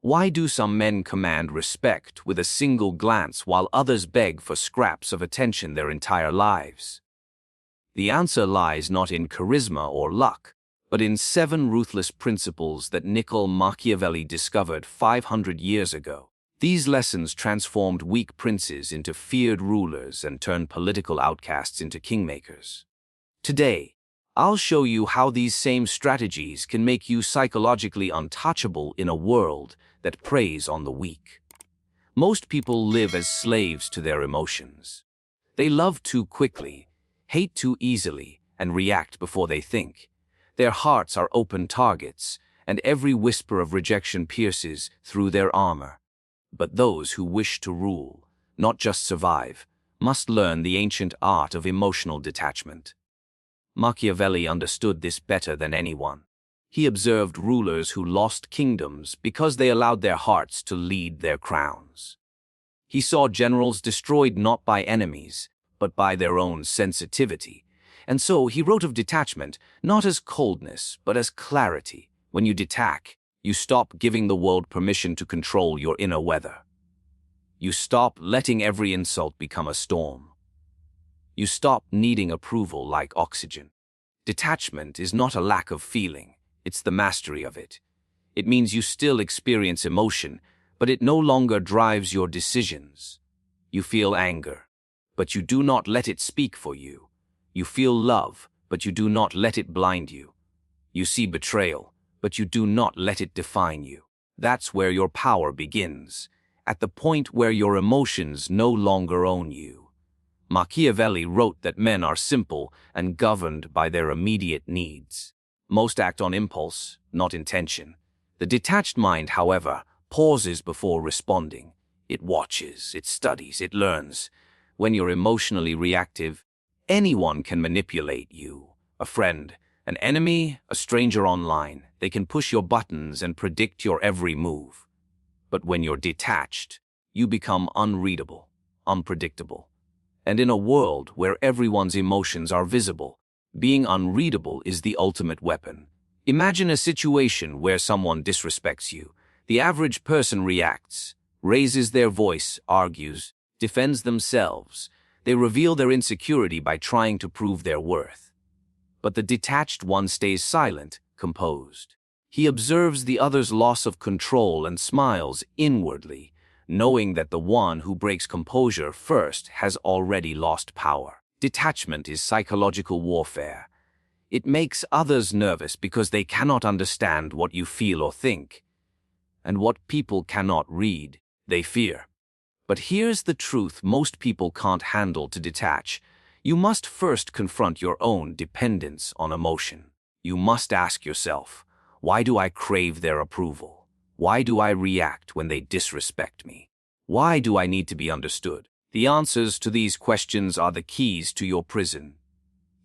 Why do some men command respect with a single glance while others beg for scraps of attention their entire lives? The answer lies not in charisma or luck, but in 7 ruthless principles that Machiavelli discovered 500 years ago. These lessons transformed weak princes into feared rulers and turned political outcasts into kingmakers. Today, I'll show you how these same strategies can make you psychologically untouchable in a world that preys on the weak. Most people live as slaves to their emotions. They love too quickly, hate too easily, and react before they think. Their hearts are open targets, and every whisper of rejection pierces through their armor. But those who wish to rule, not just survive, must learn the ancient art of emotional detachment. Machiavelli understood this better than anyone. He observed rulers who lost kingdoms because they allowed their hearts to lead their crowns. He saw generals destroyed not by enemies, but by their own sensitivity. And so he wrote of detachment not as coldness, but as clarity. When you detach, you stop giving the world permission to control your inner weather. You stop letting every insult become a storm. You stop needing approval like oxygen. Detachment is not a lack of feeling, it's the mastery of it. It means you still experience emotion, but it no longer drives your decisions. You feel anger, but you do not let it speak for you. You feel love, but you do not let it blind you. You see betrayal, but you do not let it define you. That's where your power begins, at the point where your emotions no longer own you. Machiavelli wrote that men are simple and governed by their immediate needs. Most act on impulse, not intention. The detached mind, however, pauses before responding. It watches, it studies, it learns. When you're emotionally reactive, anyone can manipulate you. A friend, an enemy, a stranger online. They can push your buttons and predict your every move. But when you're detached, you become unreadable, unpredictable. And in a world where everyone's emotions are visible, being unreadable is the ultimate weapon. Imagine a situation where someone disrespects you. The average person reacts, raises their voice, argues, defends themselves. They reveal their insecurity by trying to prove their worth. But the detached one stays silent, composed. He observes the other's loss of control and smiles inwardly, knowing that the one who breaks composure first has already lost power. Detachment is psychological warfare. It makes others nervous because they cannot understand what you feel or think. And what people cannot read, they fear. But here's the truth most people can't handle to detach. You must first confront your own dependence on emotion. You must ask yourself, why do I crave their approval? Why do I react when they disrespect me? Why do I need to be understood? The answers to these questions are the keys to your prison.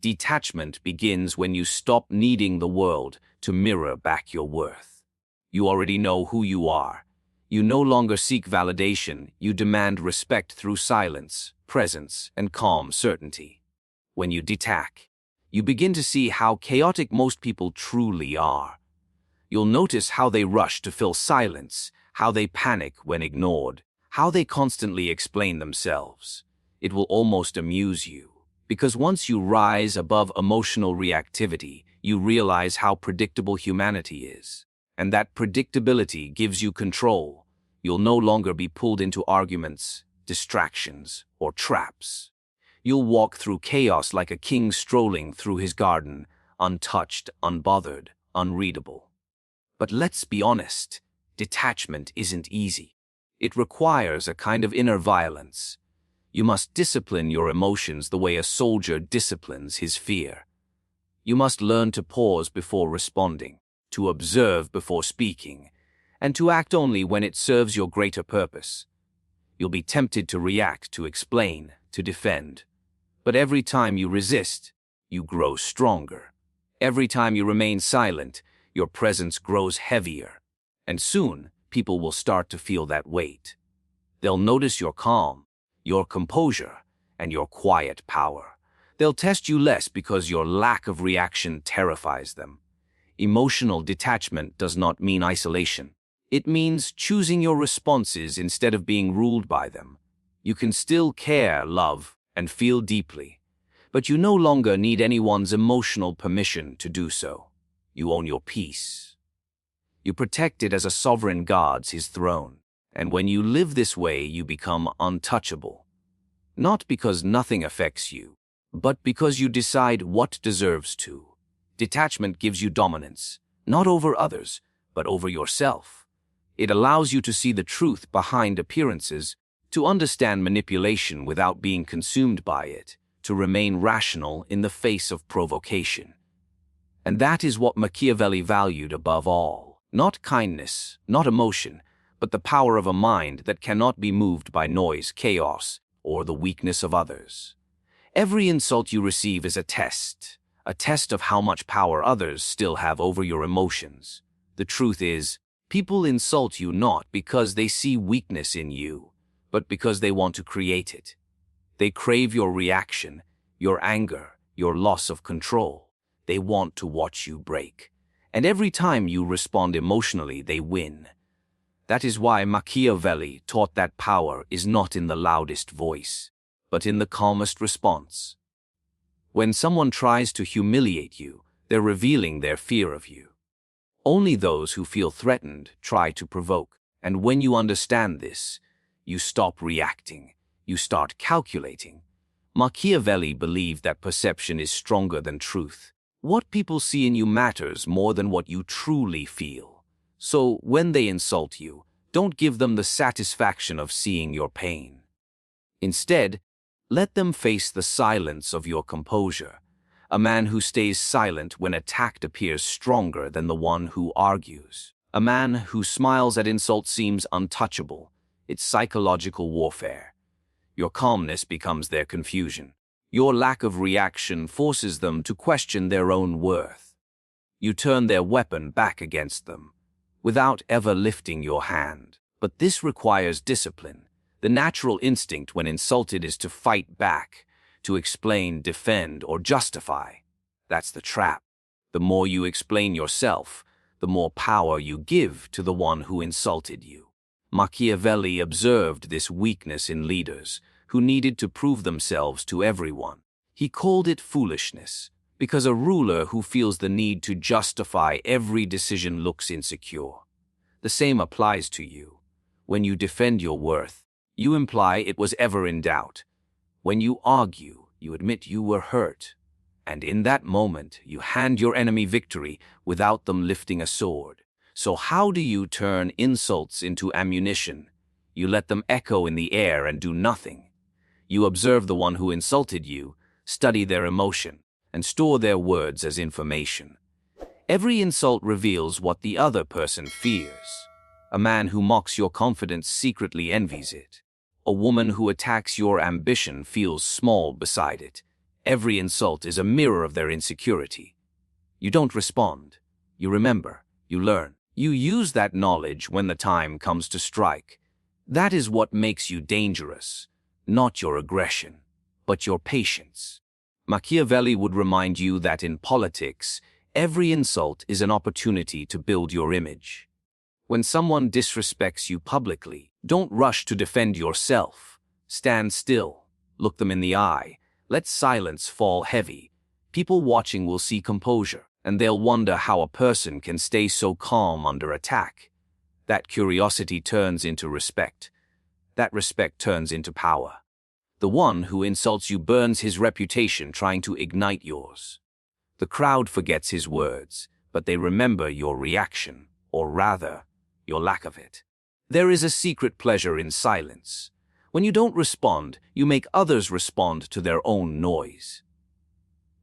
Detachment begins when you stop needing the world to mirror back your worth. You already know who you are. You no longer seek validation, you demand respect through silence, presence, and calm certainty. When you detach, you begin to see how chaotic most people truly are. You'll notice how they rush to fill silence, how they panic when ignored, how they constantly explain themselves. It will almost amuse you, because once you rise above emotional reactivity, you realize how predictable humanity is. And that predictability gives you control. You'll no longer be pulled into arguments, distractions, or traps. You'll walk through chaos like a king strolling through his garden, untouched, unbothered, unreadable. But let's be honest, detachment isn't easy. It requires a kind of inner violence. You must discipline your emotions the way a soldier disciplines his fear. You must learn to pause before responding, to observe before speaking, and to act only when it serves your greater purpose. You'll be tempted to react, to explain, to defend. But every time you resist, you grow stronger. Every time you remain silent, your presence grows heavier. And soon, people will start to feel that weight. They'll notice your calm, your composure, and your quiet power. They'll test you less because your lack of reaction terrifies them. Emotional detachment does not mean isolation. It means choosing your responses instead of being ruled by them. You can still care, love, and feel deeply, but you no longer need anyone's emotional permission to do so. You own your peace. You protect it as a sovereign guards his throne. And when you live this way, you become untouchable. Not because nothing affects you, but because you decide what deserves to. Detachment gives you dominance, not over others, but over yourself. It allows you to see the truth behind appearances, to understand manipulation without being consumed by it, to remain rational in the face of provocation. And that is what Machiavelli valued above all. Not kindness, not emotion, but the power of a mind that cannot be moved by noise, chaos, or the weakness of others. Every insult you receive is a test of how much power others still have over your emotions. The truth is, people insult you not because they see weakness in you, but because they want to create it. They crave your reaction, your anger, your loss of control. They want to watch you break. And every time you respond emotionally, they win. That is why Machiavelli taught that power is not in the loudest voice, but in the calmest response. When someone tries to humiliate you, they're revealing their fear of you. Only those who feel threatened try to provoke, and when you understand this, you stop reacting, you start calculating. Machiavelli believed that perception is stronger than truth. What people see in you matters more than what you truly feel. So when they insult you, don't give them the satisfaction of seeing your pain. Instead, let them face the silence of your composure. A man who stays silent when attacked appears stronger than the one who argues. A man who smiles at insult seems untouchable. It's psychological warfare. Your calmness becomes their confusion. Your lack of reaction forces them to question their own worth. You turn their weapon back against them, without ever lifting your hand. But this requires discipline. The natural instinct when insulted is to fight back, to explain, defend, or justify. That's the trap. The more you explain yourself, the more power you give to the one who insulted you. Machiavelli observed this weakness in leaders who needed to prove themselves to everyone. He called it foolishness, because a ruler who feels the need to justify every decision looks insecure. The same applies to you. When you defend your worth, you imply it was ever in doubt. When you argue, you admit you were hurt. And in that moment, you hand your enemy victory without them lifting a sword. So how do you turn insults into ammunition? You let them echo in the air and do nothing. You observe the one who insulted you, study their emotion, and store their words as information. Every insult reveals what the other person fears. A man who mocks your confidence secretly envies it. A woman who attacks your ambition feels small beside it. Every insult is a mirror of their insecurity. You don't respond. You remember. You learn. You use that knowledge when the time comes to strike. That is what makes you dangerous. Not your aggression, but your patience. Machiavelli would remind you that in politics, every insult is an opportunity to build your image. When someone disrespects you publicly, don't rush to defend yourself. Stand still. Look them in the eye. Let silence fall heavy. People watching will see composure, and they'll wonder how a person can stay so calm under attack. That curiosity turns into respect. That respect turns into power. The one who insults you burns his reputation trying to ignite yours. The crowd forgets his words, but they remember your reaction, or rather, your lack of it. There is a secret pleasure in silence. When you don't respond, you make others respond to their own noise.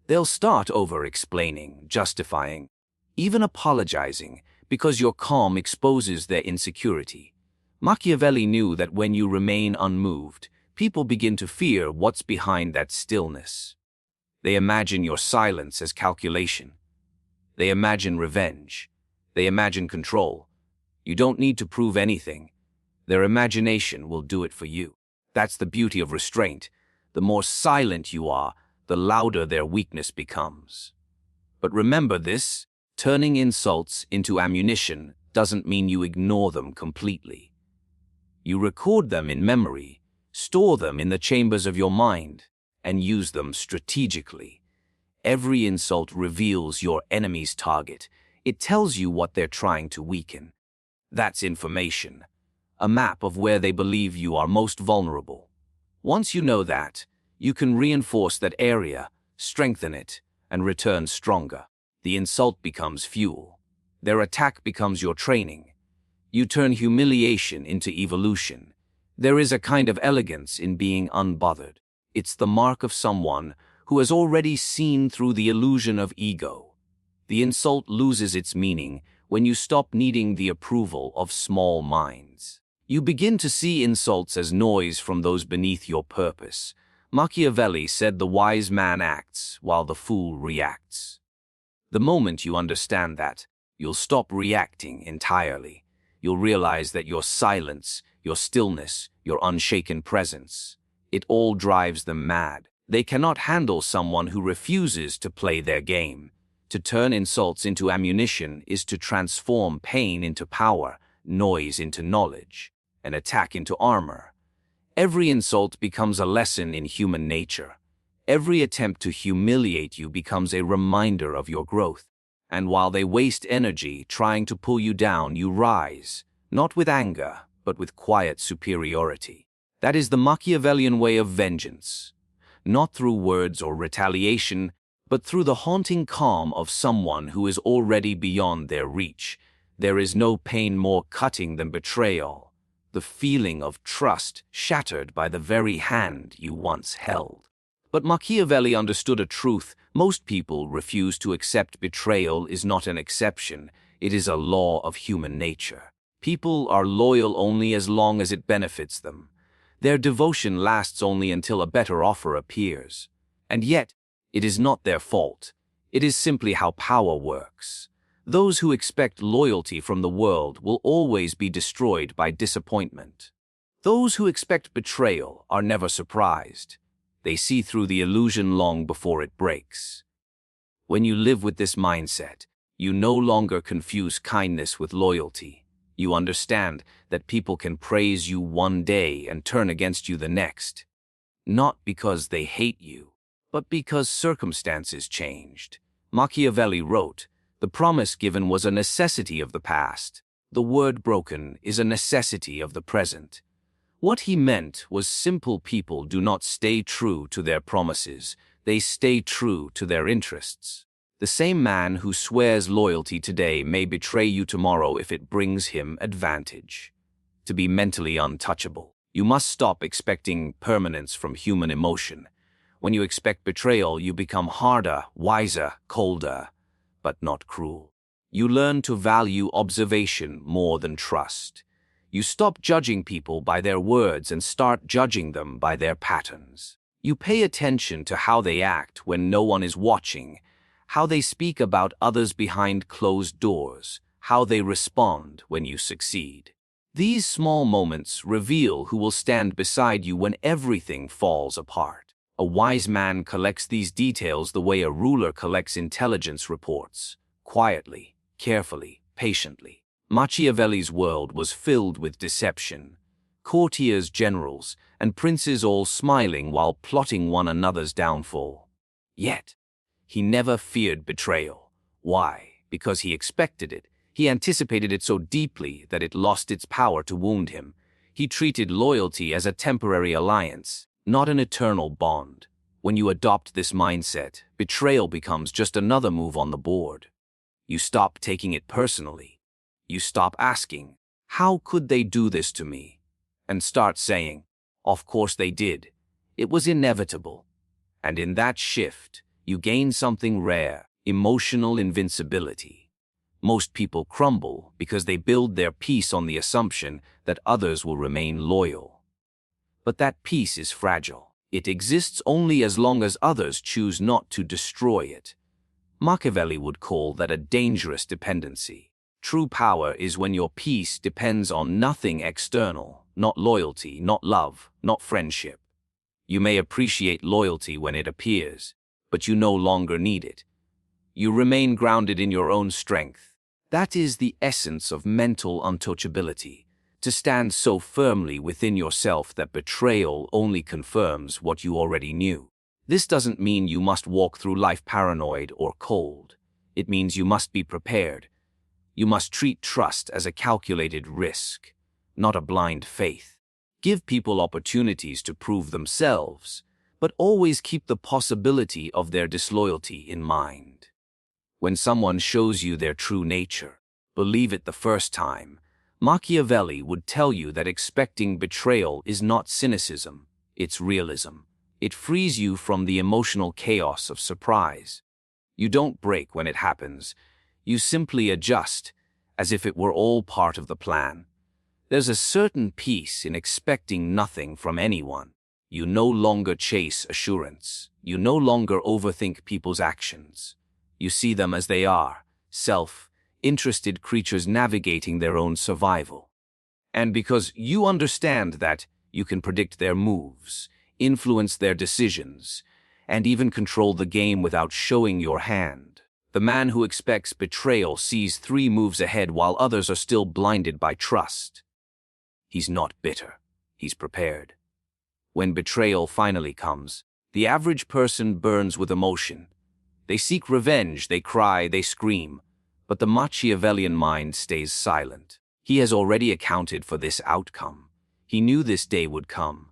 They'll start over-explaining, justifying, even apologizing, because your calm exposes their insecurity. Machiavelli knew that when you remain unmoved, people begin to fear what's behind that stillness. They imagine your silence as calculation. They imagine revenge. They imagine control. You don't need to prove anything. Their imagination will do it for you. That's the beauty of restraint. The more silent you are, the louder their weakness becomes. But remember this, turning insults into ammunition doesn't mean you ignore them completely. You record them in memory, store them in the chambers of your mind, and use them strategically. Every insult reveals your enemy's target. It tells you what they're trying to weaken. That's information, a map of where they believe you are most vulnerable. Once you know that, you can reinforce that area, strengthen it, and return stronger. The insult becomes fuel. Their attack becomes your training. You turn humiliation into evolution. There is a kind of elegance in being unbothered. It's the mark of someone who has already seen through the illusion of ego. The insult loses its meaning when you stop needing the approval of small minds. You begin to see insults as noise from those beneath your purpose. Machiavelli said the wise man acts while the fool reacts. The moment you understand that, you'll stop reacting entirely. You'll realize that your silence, your stillness, your unshaken presence, it all drives them mad. They cannot handle someone who refuses to play their game. To turn insults into ammunition is to transform pain into power, noise into knowledge, and attack into armor. Every insult becomes a lesson in human nature. Every attempt to humiliate you becomes a reminder of your growth. And while they waste energy trying to pull you down, you rise, not with anger, but with quiet superiority. That is the Machiavellian way of vengeance. Not through words or retaliation, but through the haunting calm of someone who is already beyond their reach. There is no pain more cutting than betrayal, the feeling of trust shattered by the very hand you once held. But Machiavelli understood a truth. Most people refuse to accept betrayal is not an exception. It is a law of human nature. People are loyal only as long as it benefits them. Their devotion lasts only until a better offer appears. And yet, it is not their fault. It is simply how power works. Those who expect loyalty from the world will always be destroyed by disappointment. Those who expect betrayal are never surprised. They see through the illusion long before it breaks. When you live with this mindset, you no longer confuse kindness with loyalty. You understand that people can praise you one day and turn against you the next. Not because they hate you, but because circumstances changed. Machiavelli wrote, "The promise given was a necessity of the past. The word broken is a necessity of the present." What he meant was simple people do not stay true to their promises, they stay true to their interests. The same man who swears loyalty today may betray you tomorrow if it brings him advantage. To be mentally untouchable, you must stop expecting permanence from human emotion. When you expect betrayal, you become harder, wiser, colder, but not cruel. You learn to value observation more than trust. You stop judging people by their words and start judging them by their patterns. You pay attention to how they act when no one is watching, how they speak about others behind closed doors, how they respond when you succeed. These small moments reveal who will stand beside you when everything falls apart. A wise man collects these details the way a ruler collects intelligence reports, quietly, carefully, patiently. Machiavelli's world was filled with deception. Courtiers, generals, and princes all smiling while plotting one another's downfall. Yet, he never feared betrayal. Why? Because he expected it. He anticipated it so deeply that it lost its power to wound him. He treated loyalty as a temporary alliance, not an eternal bond. When you adopt this mindset, betrayal becomes just another move on the board. You stop taking it personally. You stop asking, "How could they do this to me?" and start saying, "Of course they did. It was inevitable." And in that shift, you gain something rare, emotional invincibility. Most people crumble because they build their peace on the assumption that others will remain loyal. But that peace is fragile. It exists only as long as others choose not to destroy it. Machiavelli would call that a dangerous dependency. True power is when your peace depends on nothing external, not loyalty, not love, not friendship. You may appreciate loyalty when it appears, but you no longer need it. You remain grounded in your own strength. That is the essence of mental untouchability, to stand so firmly within yourself that betrayal only confirms what you already knew. This doesn't mean you must walk through life paranoid or cold. It means you must be prepared. You must treat trust as a calculated risk, not a blind faith. Give people opportunities to prove themselves, but always keep the possibility of their disloyalty in mind. When someone shows you their true nature, believe it the first time. Machiavelli would tell you that expecting betrayal is not cynicism, it's realism. It frees you from the emotional chaos of surprise. You don't break when it happens. You simply adjust, as if it were all part of the plan. There's a certain peace in expecting nothing from anyone. You no longer chase assurance. You no longer overthink people's actions. You see them as they are, self-interested creatures navigating their own survival. And because you understand that, you can predict their moves, influence their decisions, and even control the game without showing your hand. The man who expects betrayal sees 3 moves ahead while others are still blinded by trust. He's not bitter. He's prepared. When betrayal finally comes, the average person burns with emotion. They seek revenge, they cry, they scream. But the Machiavellian mind stays silent. He has already accounted for this outcome. He knew this day would come.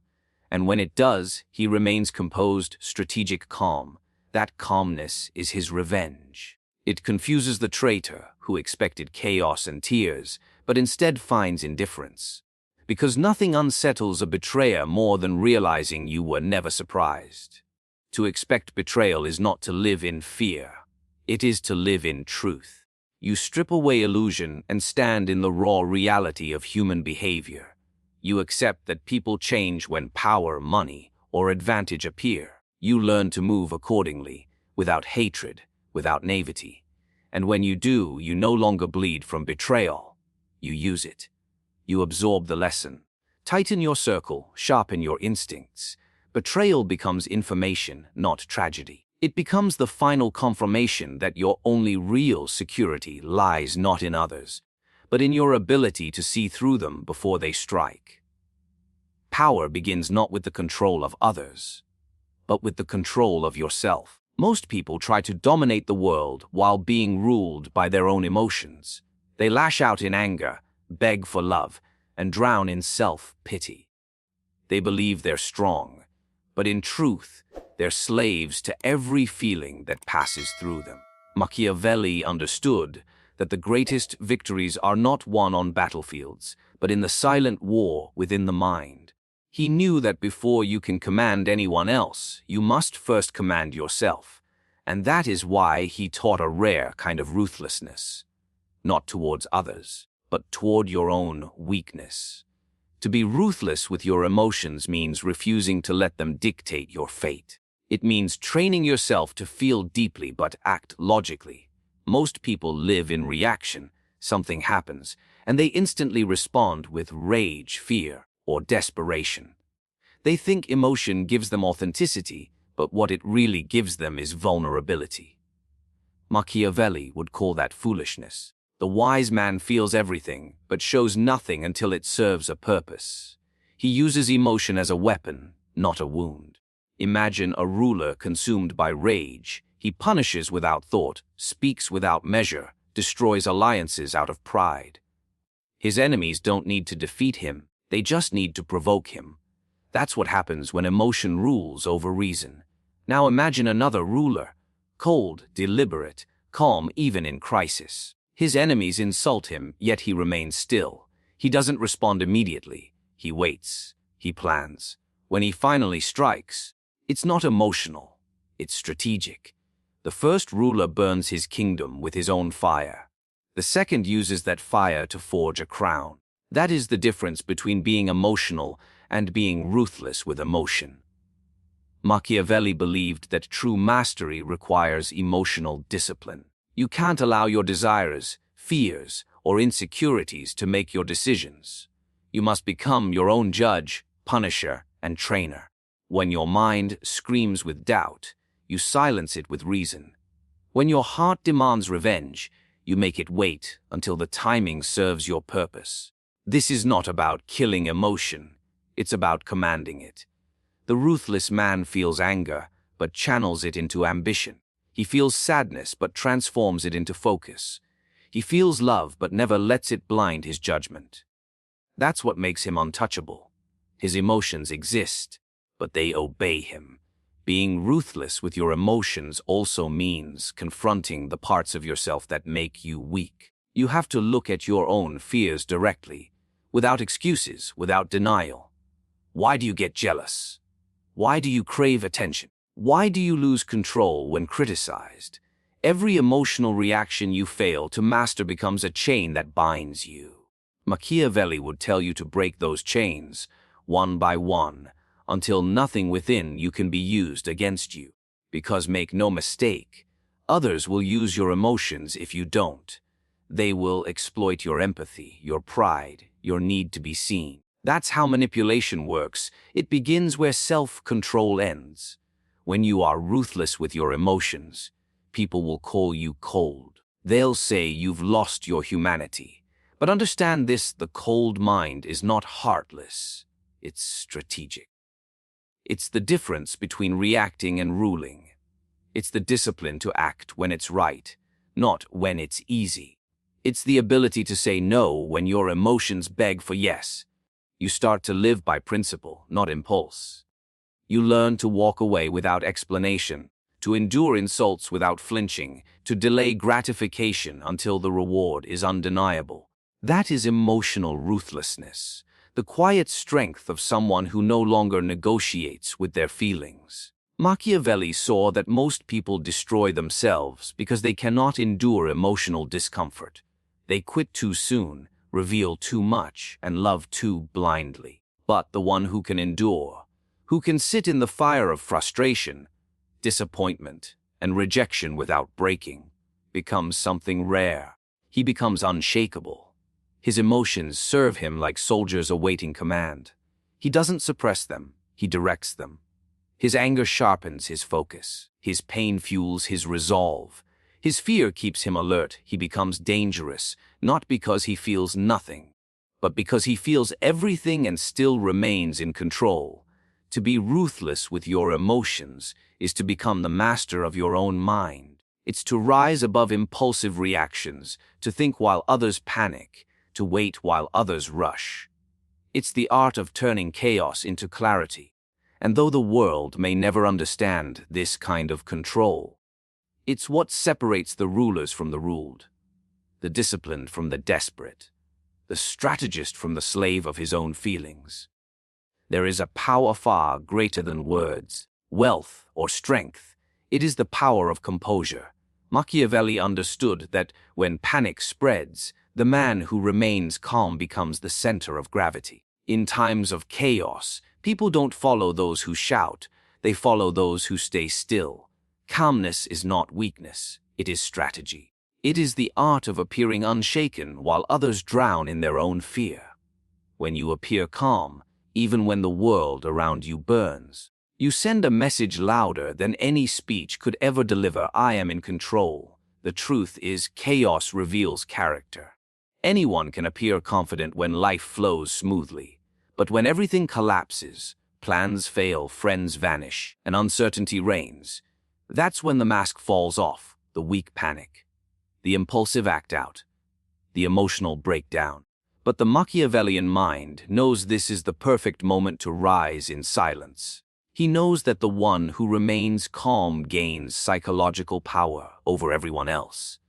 And when it does, he remains composed, strategic, calm. That calmness is his revenge. It confuses the traitor, who expected chaos and tears, but instead finds indifference. Because nothing unsettles a betrayer more than realizing you were never surprised. To expect betrayal is not to live in fear. It is to live in truth. You strip away illusion and stand in the raw reality of human behavior. You accept that people change when power, money, or advantage appear. You learn to move accordingly, without hatred, without naivety. And when you do, you no longer bleed from betrayal. You use it. You absorb the lesson. Tighten your circle, sharpen your instincts. Betrayal becomes information, not tragedy. It becomes the final confirmation that your only real security lies not in others, but in your ability to see through them before they strike. Power begins not with the control of others, but with the control of yourself. Most people try to dominate the world while being ruled by their own emotions. They lash out in anger, beg for love, and drown in self-pity. They believe they're strong, but in truth, they're slaves to every feeling that passes through them. Machiavelli understood that the greatest victories are not won on battlefields, but in the silent war within the mind. He knew that before you can command anyone else, you must first command yourself, and that is why he taught a rare kind of ruthlessness, not towards others, but toward your own weakness. To be ruthless with your emotions means refusing to let them dictate your fate. It means training yourself to feel deeply but act logically. Most people live in reaction. Something happens, and they instantly respond with rage, fear, or desperation. They think emotion gives them authenticity, but what it really gives them is vulnerability. Machiavelli would call that foolishness. The wise man feels everything, but shows nothing until it serves a purpose. He uses emotion as a weapon, not a wound. Imagine a ruler consumed by rage. He punishes without thought, speaks without measure, destroys alliances out of pride. His enemies don't need to defeat him, they just need to provoke him. That's what happens when emotion rules over reason. Now imagine another ruler, cold, deliberate, calm even in crisis. His enemies insult him, yet he remains still. He doesn't respond immediately. He waits. He plans. When he finally strikes, it's not emotional. It's strategic. The first ruler burns his kingdom with his own fire. The second uses that fire to forge a crown. That is the difference between being emotional and being ruthless with emotion. Machiavelli believed that true mastery requires emotional discipline. You can't allow your desires, fears, or insecurities to make your decisions. You must become your own judge, punisher, and trainer. When your mind screams with doubt, you silence it with reason. When your heart demands revenge, You make it wait until the timing serves your purpose. This is not about killing emotion. It's about commanding it. The ruthless man feels anger, but channels it into ambition. He feels sadness, but transforms it into focus. He feels love, but never lets it blind his judgment. That's what makes him untouchable. His emotions exist, but they obey him. Being ruthless with your emotions also means confronting the parts of yourself that make you weak. You have to look at your own fears directly, without excuses, without denial. Why do you get jealous? Why do you crave attention? Why do you lose control when criticized? Every emotional reaction you fail to master becomes a chain that binds you. Machiavelli would tell you to break those chains, one by one, until nothing within you can be used against you. Because make no mistake, others will use your emotions if you don't. They will exploit your empathy, your pride, your need to be seen. That's how manipulation works. It begins where self-control ends. When you are ruthless with your emotions, people will call you cold. They'll say you've lost your humanity. But understand this, the cold mind is not heartless. It's strategic. It's the difference between reacting and ruling. It's the discipline to act when it's right, not when it's easy. It's the ability to say no when your emotions beg for yes. You start to live by principle, not impulse. You learn to walk away without explanation, to endure insults without flinching, to delay gratification until the reward is undeniable. That is emotional ruthlessness, the quiet strength of someone who no longer negotiates with their feelings. Machiavelli saw that most people destroy themselves because they cannot endure emotional discomfort. They quit too soon, reveal too much, and love too blindly. But the one who can endure, who can sit in the fire of frustration, disappointment, and rejection without breaking, becomes something rare. He becomes unshakable. His emotions serve him like soldiers awaiting command. He doesn't suppress them, he directs them. His anger sharpens his focus. His pain fuels his resolve. His fear keeps him alert. He becomes dangerous, not because he feels nothing, but because he feels everything and still remains in control. To be ruthless with your emotions is to become the master of your own mind. It's to rise above impulsive reactions, to think while others panic, to wait while others rush. It's the art of turning chaos into clarity. And though the world may never understand this kind of control, it's what separates the rulers from the ruled, the disciplined from the desperate, the strategist from the slave of his own feelings. There is a power far greater than words, wealth, or strength. It is the power of composure. Machiavelli understood that when panic spreads, the man who remains calm becomes the center of gravity. In times of chaos, people don't follow those who shout, they follow those who stay still. Calmness is not weakness, it is strategy. It is the art of appearing unshaken while others drown in their own fear. When you appear calm, even when the world around you burns, you send a message louder than any speech could ever deliver. I am in control. The truth is, chaos reveals character. Anyone can appear confident when life flows smoothly. But when everything collapses, plans fail, friends vanish, and uncertainty reigns, that's when the mask falls off, the weak panic, the impulsive act out, the emotional breakdown. But the Machiavellian mind knows this is the perfect moment to rise in silence. He knows that the one who remains calm gains psychological power over everyone else.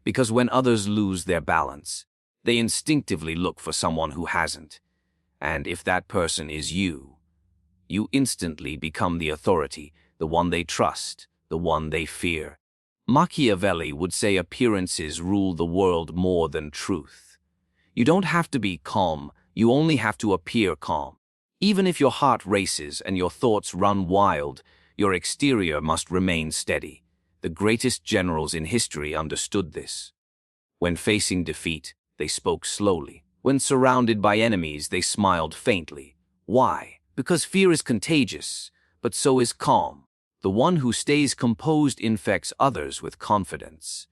Because when others lose their balance, they instinctively look for someone who hasn't. And if that person is you, you instantly become the authority, the one they trust, the one they fear. Machiavelli would say appearances rule the world more than truth. You don't have to be calm, you only have to appear calm. Even if your heart races and your thoughts run wild, your exterior must remain steady. The greatest generals in history understood this. When facing defeat, they spoke slowly. When surrounded by enemies, they smiled faintly. Why? Because fear is contagious, but so is calm. The one who stays composed infects others with confidence.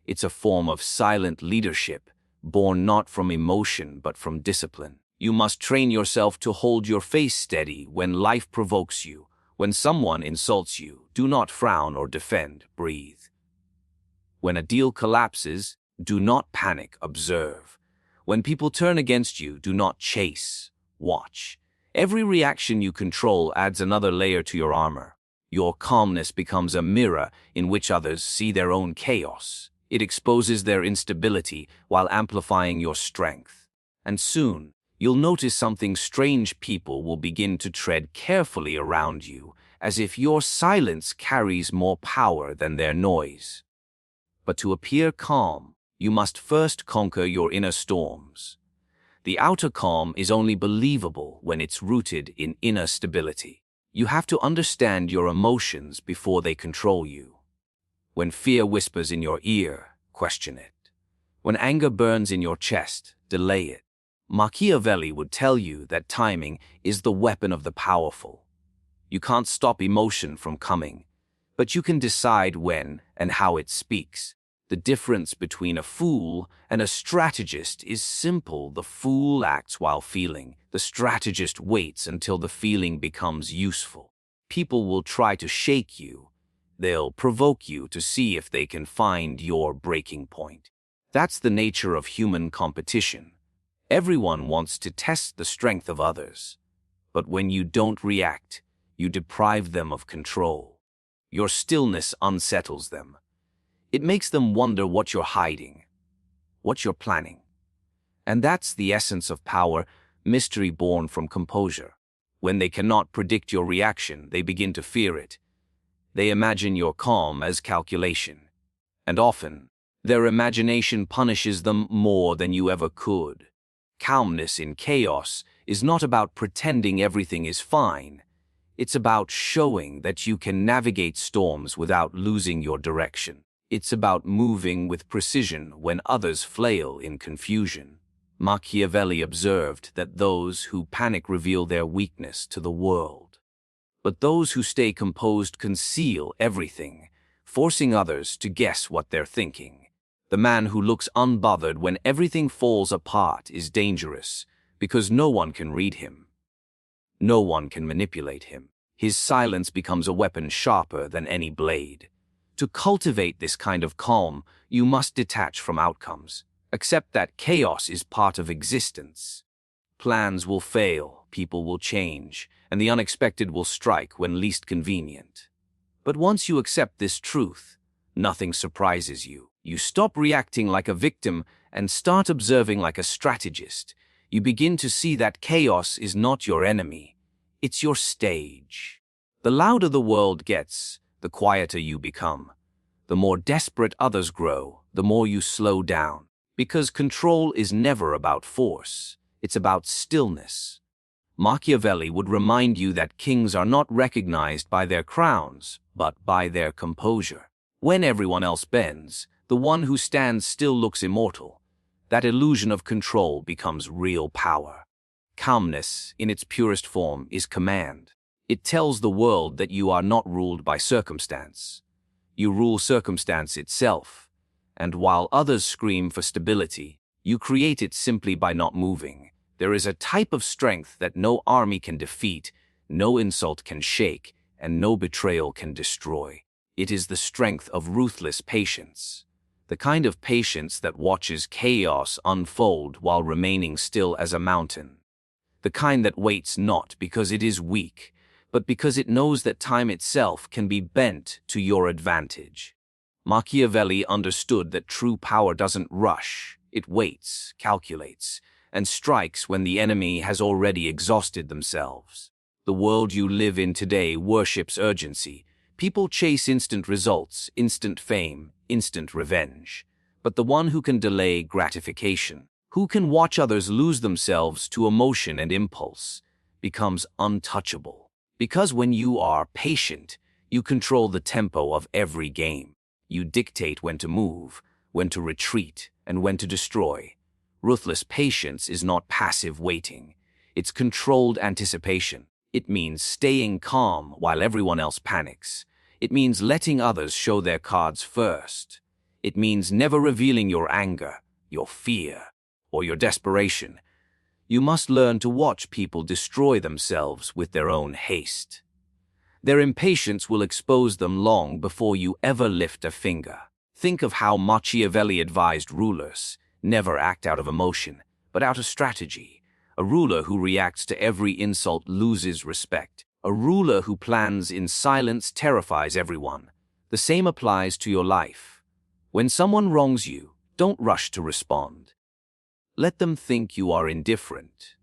It's a form of silent leadership, born not from emotion but from discipline. You must train yourself to hold your face steady when life provokes you. When someone insults you, do not frown or defend, breathe. When a deal collapses, do not panic, observe. When people turn against you, do not chase, watch. Every reaction you control adds another layer to your armor. Your calmness becomes a mirror in which others see their own chaos. It exposes their instability while amplifying your strength. And soon, you'll notice something strange. People will begin to tread carefully around you, as if your silence carries more power than their noise. But to appear calm, you must first conquer your inner storms. The outer calm is only believable when it's rooted in inner stability. You have to understand your emotions before they control you. When fear whispers in your ear, question it. When anger burns in your chest, delay it. Machiavelli would tell you that timing is the weapon of the powerful. You can't stop emotion from coming, but you can decide when and how it speaks. The difference between a fool and a strategist is simple. The fool acts while feeling. The strategist waits until the feeling becomes useful. People will try to shake you. They'll provoke you to see if they can find your breaking point. That's the nature of human competition. Everyone wants to test the strength of others. But when you don't react, you deprive them of control. Your stillness unsettles them. It makes them wonder what you're hiding, what you're planning. And that's the essence of power, mystery born from composure. When they cannot predict your reaction, they begin to fear it. They imagine your calm as calculation. And often, their imagination punishes them more than you ever could. Calmness in chaos is not about pretending everything is fine. It's about showing that you can navigate storms without losing your direction. It's about moving with precision when others flail in confusion. Machiavelli observed that those who panic reveal their weakness to the world. But those who stay composed conceal everything, forcing others to guess what they're thinking. The man who looks unbothered when everything falls apart is dangerous because no one can read him. No one can manipulate him. His silence becomes a weapon sharper than any blade. To cultivate this kind of calm, you must detach from outcomes. Accept that chaos is part of existence. Plans will fail, people will change, and the unexpected will strike when least convenient. But once you accept this truth, nothing surprises you. You stop reacting like a victim and start observing like a strategist. You begin to see that chaos is not your enemy. It's your stage. The louder the world gets, the quieter you become. The more desperate others grow, the more you slow down. Because control is never about force, it's about stillness. Machiavelli would remind you that kings are not recognized by their crowns, but by their composure. When everyone else bends, the one who stands still looks immortal. That illusion of control becomes real power. Calmness, in its purest form, is command. It tells the world that you are not ruled by circumstance. You rule circumstance itself, and while others scream for stability, you create it simply by not moving. There is a type of strength that no army can defeat, no insult can shake, and no betrayal can destroy. It is the strength of ruthless patience, the kind of patience that watches chaos unfold while remaining still as a mountain, the kind that waits not because it is weak, but because it knows that time itself can be bent to your advantage. Machiavelli understood that true power doesn't rush, it waits, calculates, and strikes when the enemy has already exhausted themselves. The world you live in today worships urgency. People chase instant results, instant fame, instant revenge. But the one who can delay gratification, who can watch others lose themselves to emotion and impulse, becomes untouchable. Because when you are patient, you control the tempo of every game. You dictate when to move, when to retreat, and when to destroy. Ruthless patience is not passive waiting. It's controlled anticipation. It means staying calm while everyone else panics. It means letting others show their cards first. It means never revealing your anger, your fear, or your desperation. You must learn to watch people destroy themselves with their own haste. Their impatience will expose them long before you ever lift a finger. Think of how Machiavelli advised rulers: never act out of emotion, but out of strategy. A ruler who reacts to every insult loses respect. A ruler who plans in silence terrifies everyone. The same applies to your life. When someone wrongs you, don't rush to respond. Let them think you are indifferent.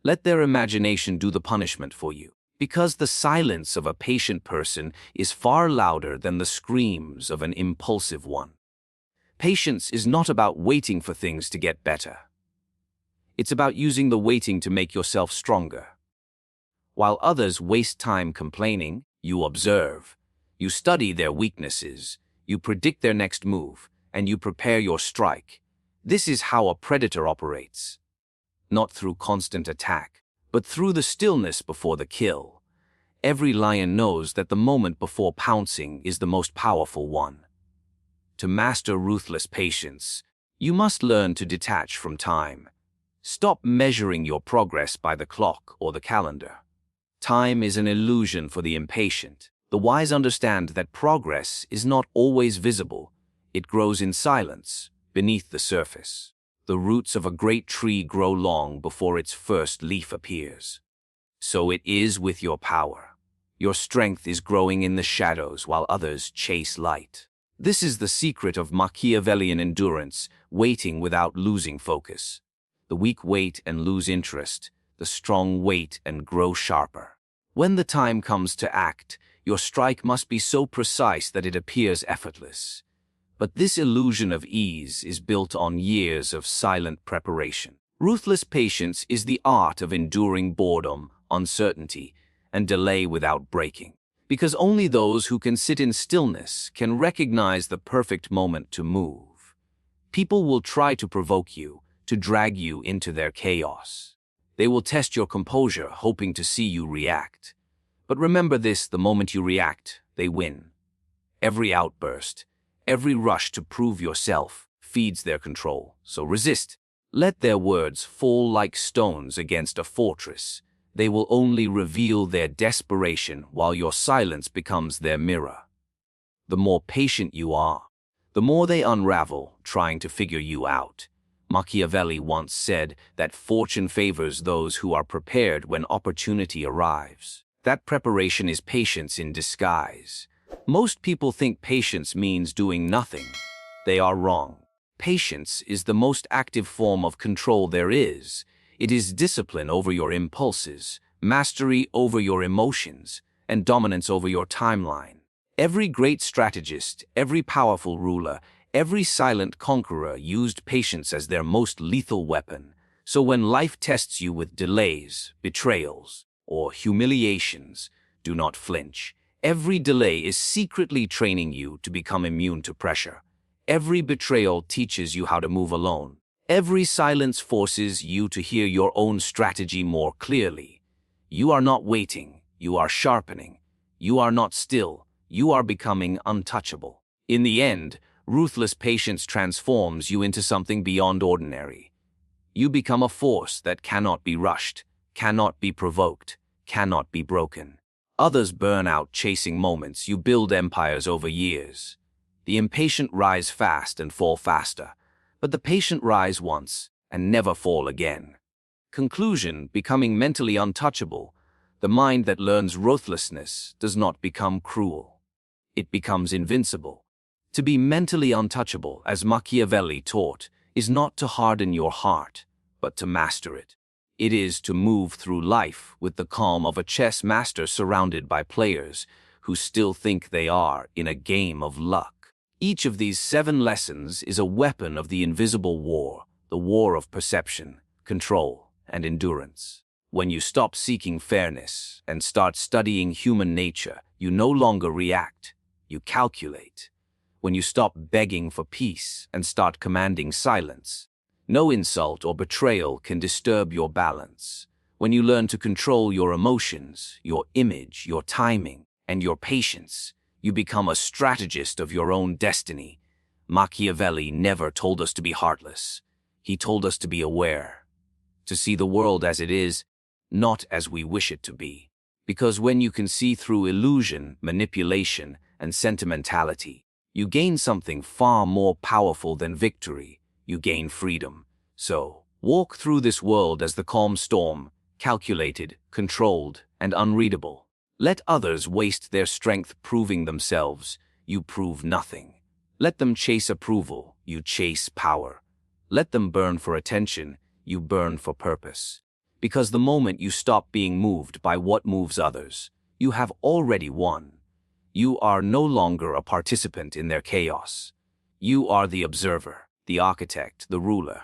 Let their imagination do the punishment for you, because the silence of a patient person is far louder than the screams of an impulsive one. Patience is not about waiting for things to get better. It's about using the waiting to make yourself stronger. While others waste time complaining, you observe. You study their weaknesses, you predict their next move, and you prepare your strike. This is how a predator operates. Not through constant attack, but through the stillness before the kill. Every lion knows that the moment before pouncing is the most powerful one. To master ruthless patience, you must learn to detach from time. Stop measuring your progress by the clock or the calendar. Time is an illusion for the impatient. The wise understand that progress is not always visible. It grows in silence, beneath the surface. The roots of a great tree grow long before its first leaf appears. So it is with your power. Your strength is growing in the shadows while others chase light. This is the secret of Machiavellian endurance, waiting without losing focus. The weak wait and lose interest. The strong wait and grow sharper. When the time comes to act, your strike must be so precise that it appears effortless. But this illusion of ease is built on years of silent preparation. Ruthless patience is the art of enduring boredom, uncertainty, and delay without breaking. Because only those who can sit in stillness can recognize the perfect moment to move. People will try to provoke you, to drag you into their chaos. They will test your composure, hoping to see you react. But remember this: the moment you react, they win. Every outburst, every rush to prove yourself feeds their control, so resist. Let their words fall like stones against a fortress. They will only reveal their desperation while your silence becomes their mirror. The more patient you are, the more they unravel, trying to figure you out. Machiavelli once said that fortune favors those who are prepared when opportunity arrives. That preparation is patience in disguise. Most people think patience means doing nothing. They are wrong. Patience is the most active form of control there is. It is discipline over your impulses, mastery over your emotions, and dominance over your timeline. Every great strategist, every powerful ruler, every silent conqueror used patience as their most lethal weapon. So when life tests you with delays, betrayals, or humiliations, do not flinch. Every delay is secretly training you to become immune to pressure. Every betrayal teaches you how to move alone. Every silence forces you to hear your own strategy more clearly. You are not waiting, you are sharpening. You are not still, you are becoming untouchable. In the end, ruthless patience transforms you into something beyond ordinary. You become a force that cannot be rushed, cannot be provoked, cannot be broken. Others burn out chasing moments. You build empires over years. The impatient rise fast and fall faster, but the patient rise once and never fall again. Conclusion: becoming mentally untouchable. The mind that learns ruthlessness does not become cruel. It becomes invincible. To be mentally untouchable, as Machiavelli taught, is not to harden your heart, but to master it. It is to move through life with the calm of a chess master surrounded by players who still think they are in a game of luck. Each of these 7 lessons is a weapon of the invisible war, the war of perception, control, and endurance. When you stop seeking fairness and start studying human nature, you no longer react, you calculate. When you stop begging for peace and start commanding silence, no insult or betrayal can disturb your balance. When you learn to control your emotions, your image, your timing, and your patience, you become a strategist of your own destiny. Machiavelli never told us to be heartless. He told us to be aware, to see the world as it is, not as we wish it to be. Because when you can see through illusion, manipulation, and sentimentality, you gain something far more powerful than victory. You gain freedom. So, walk through this world as the calm storm, calculated, controlled, and unreadable. Let others waste their strength proving themselves. You prove nothing. Let them chase approval. You chase power. Let them burn for attention. You burn for purpose. Because the moment you stop being moved by what moves others, you have already won. You are no longer a participant in their chaos. You are the observer, the architect, the ruler.